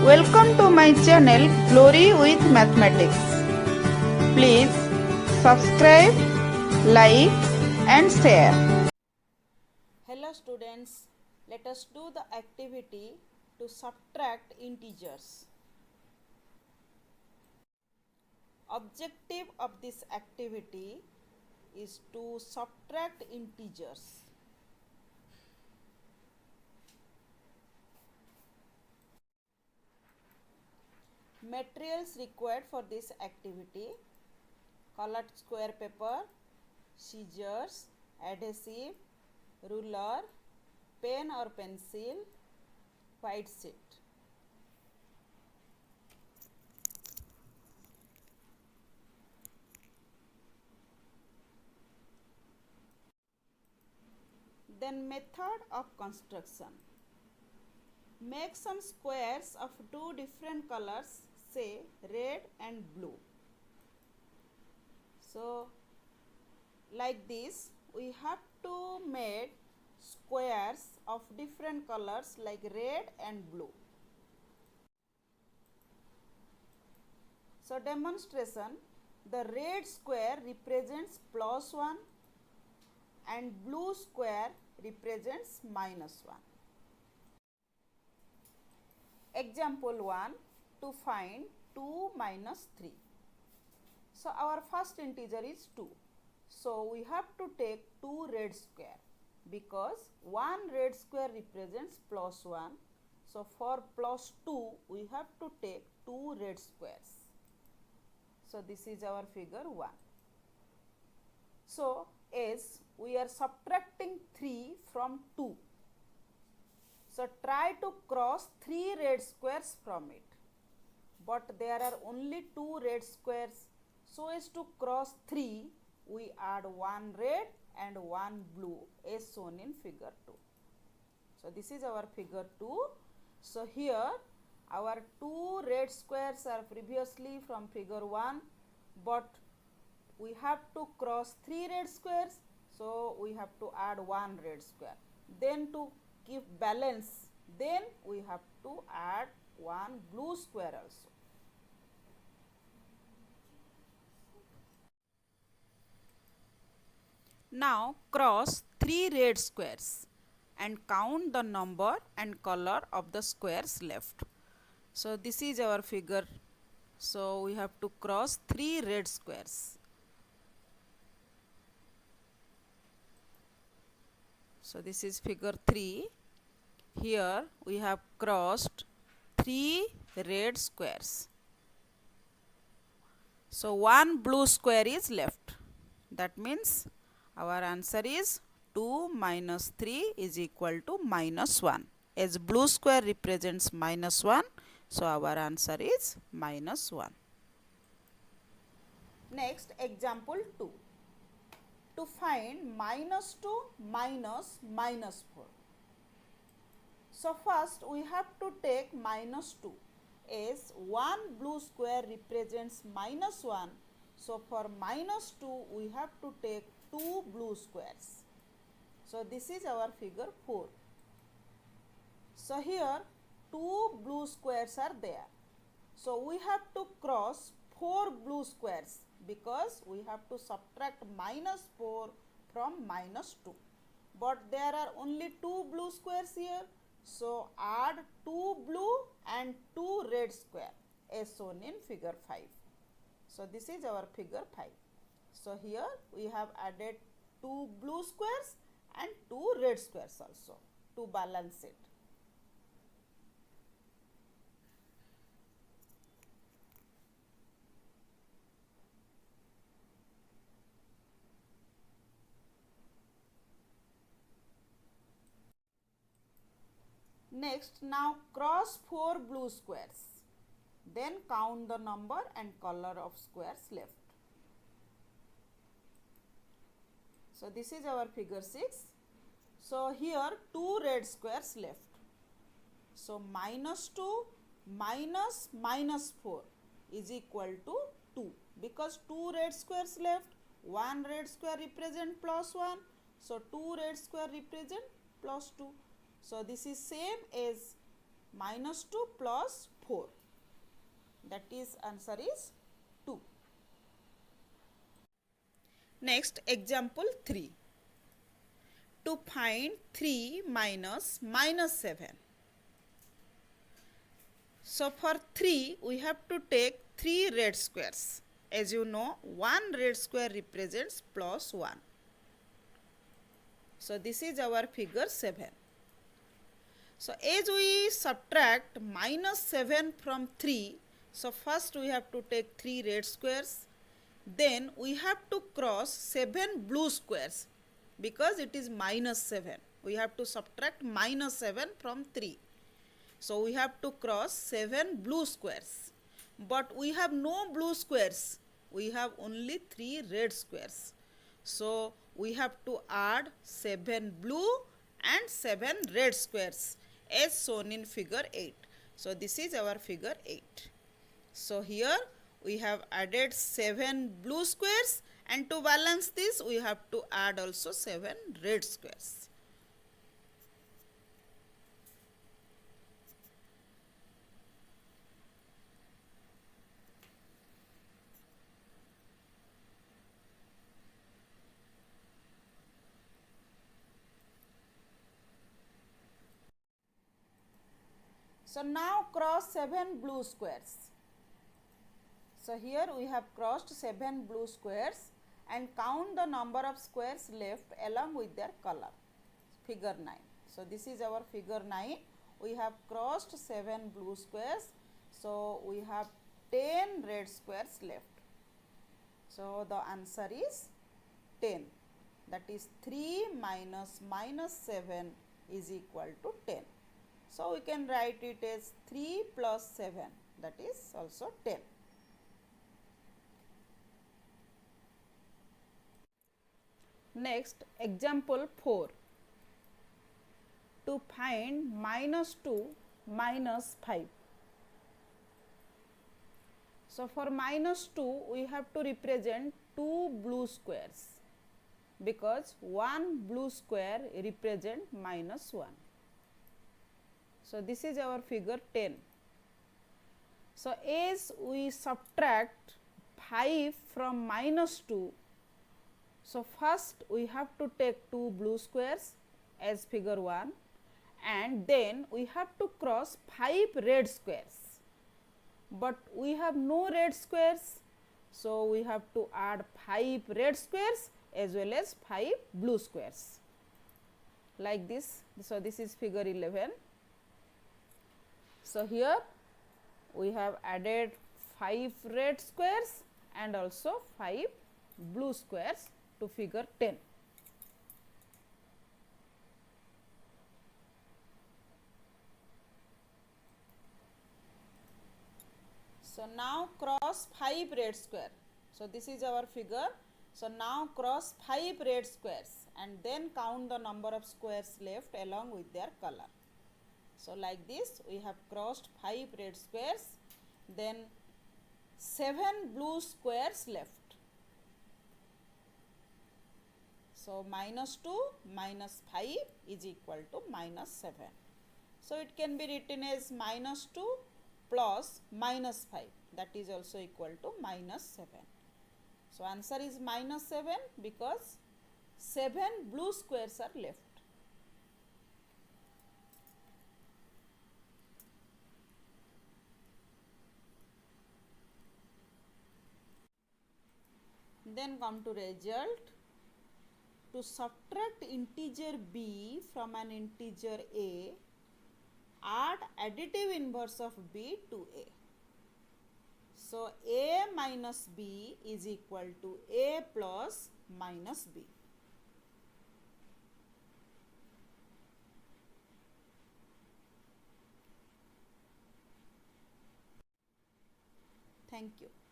Welcome to my channel Glory with Mathematics. Please subscribe, like and share. Hello students, let us do the activity to subtract integers. Objective of this activity is to subtract integers. Materials required for this activity: colored square paper, scissors, adhesive, ruler, pen or pencil, white sheet. Then method of construction. Make some squares of two different colors, say red and blue. So like this we have to make squares of different colors like red and blue. So demonstration: the red square represents +1 and blue square represents -1. Example 1, to find 2 minus 3. So our first integer is 2. So we have to take 2 red square because 1 red square represents +1. So for +2 we have to take 2 red squares. So this is our figure 1. So as we are subtracting 3 from 2, so try to cross 3 red squares from it. But there are only 2 red squares. So as to cross 3, we add 1 red and 1 blue as shown in figure 2. So this is our figure 2. So here our 2 red squares are previously from figure 1, but we have to cross 3 red squares, so we have to add 1 red square. Then to keep balance, then we have to add 1 blue square also. Now cross 3 red squares and count the number and color of the squares left. So this is our figure. So we have to cross 3 red squares. So this is figure 3. Here we have crossed 3 red squares. So 1 blue square is left. That means our answer is 2 minus 3 is equal to -1. As blue square represents -1, so our answer is -1. Next, example 2. To find -2 minus -4. So first we have to take -2, as 1 blue square represents -1. So for -2 we have to take 2 blue squares. So this is our figure 4. So here 2 blue squares are there. So we have to cross 4 blue squares because we have to subtract -4 from -2. But there are only 2 blue squares here. So add 2 blue and 2 red square as shown in figure 5. So this is our figure 5. So here we have added 2 blue squares and 2 red squares also to balance it. Next, now cross 4 blue squares. Then count the number and color of squares left. So this is our figure 6. So here 2 red squares left. So -2 minus -4 is equal to 2. Because 2 red squares left, 1 red square represent +1. So 2 red square represent +2. So this is same as minus 2 plus 4, that is answer is 2. Next example 3. To find 3 minus minus 7. So for 3 we have to take 3 red squares. As you know, 1 red square represents plus 1. So this is our figure 7. So as we subtract minus 7 from 3, so first we have to take 3 red squares. Then we have to cross 7 blue squares because it is minus 7. We have to subtract minus 7 from 3. So we have to cross 7 blue squares. But we have no blue squares. We have only 3 red squares. So we have to add 7 blue and 7 red squares as shown in figure 8. So this is our figure 8. So here we have added 7 blue squares, and to balance this we have to add also 7 red squares. So now cross 7 blue squares. So here we have crossed 7 blue squares and count the number of squares left along with their color. Figure 9. So this is our figure 9. We have crossed 7 blue squares. So we have 10 red squares left. So the answer is 10. That is 3 minus minus 7 is equal to 10. So we can write it as 3 plus 7, that is also 10. Next example 4. To find minus 2 minus 5. So for minus 2 we have to represent 2 blue squares because 1 blue square represent minus 1. So this is our figure 10. So as we subtract 5 from minus 2, so first we have to take 2 blue squares as figure 1, and then we have to cross 5 red squares. But we have no red squares, so we have to add 5 red squares as well as 5 blue squares. Like this. So this is figure 11. So here we have added 5 red squares and also 5 blue squares to figure 10. So now cross 5 red square. So this is our figure. So now cross 5 red squares and then count the number of squares left along with their color. So like this we have crossed 5 red squares, then 7 blue squares left. So minus 2 minus 5 is equal to minus 7. So it can be written as minus 2 plus minus 5, that is also equal to minus 7. So answer is minus 7 because 7 blue squares are left. Then come to result. To subtract integer b from an integer a, add additive inverse of b to a. So a minus b is equal to a plus minus b. Thank you.